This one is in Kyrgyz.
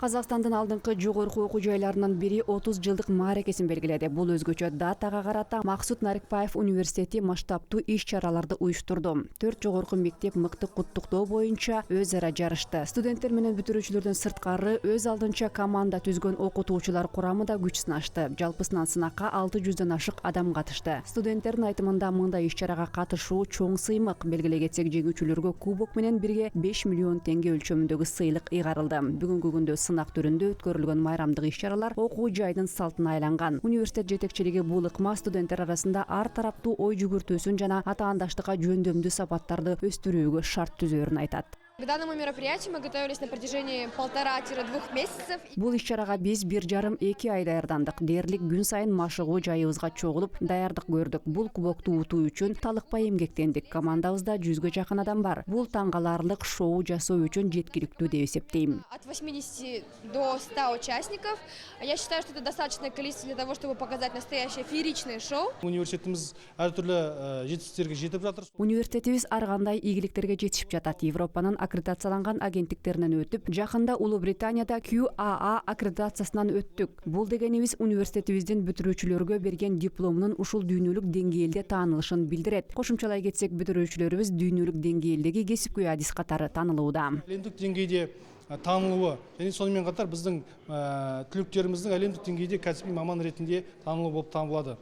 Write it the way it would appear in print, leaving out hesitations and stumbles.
Казакстандын алдыңкы жогорку окуу жайларынын бири 30 жылдык мааракесин белгиледи. Бул өзгөчө датага карата Максут Нарикбаев университети масштабтуу иш-чараларды уюштурду. 4 жогорку мектеп мыкты куттуктоо боюнча өз ара жарышты. Студенттер менен бүтүрүүчүлөрдөн сырткары өз алдынча команда түзгөн окутуучулар курамы да күч сынашты. Жалпысынан сынакка 600дөн ашык адам катышты. Студенттердин айтымында мындай иш-чарага катышуу чоң сыймык. Белгилей кетсек, жеңүүчүлөргө кубок менен бирге 5 миллион теңге өлчөмүндөгү сыйлык ыйгарылды. Бүгүнкү күндө сынак түрүндө өткөрүлгөн майрамдык иш-чаралар окуу жайдын салтына айланган. Университет жетекчилиги бул ыкма студенттер арасында ар тараптуу ой жүгүртүүсүн жана атаандаштыкка жөндөмдүү сапаттарды өстүрүүгө шарт түзөөрүн айтат. К данному мероприятию мы готовились на протяжении 1,5–2 месяцев. Бул иш-чарага биз 1,5–2 ай даярдандык. Дээрлик күн сайын машыгуу жайыбызга чогулуп, даярдык көрдүк. Бул кубокту утуу үчүн талыкпай эмгектендик. Командабызда 100га жакын адам бар. Бул таң каларлык шоу жасоо үчүн жеткиликтүү деп эсептейм. От 80 до 100 участников. Я считаю, что это достаточное количество для того, чтобы показать настоящее фееричное шоу. Университетimiz ар түрлүү жетистиктерге жетип жатыр. Университетибиз ар кандай ийгиликтерге жетишип жатат. Европанын аккредитацияланган агенттиктеринен өтүп, жакында Улуу Британияда QAA аккредитациясынан өттүк. Бул дегенибиз университетибиздин бүтүрүүчүлөргө берген дипломунун ушул дүйнөлүк деңгээлде таанылышын билдирет. Кошумчалай кетсек, бүтүрүүчүлөрүбүз дүйнөлүк деңгээлдеги кесипкөй адис катары таанылууда. Әлемдік деңгейде танылуы және сонымен қатар біздің түлектеріміздің әлемдік деңгейде кәсіби маман ретінде танылуы болып табылады.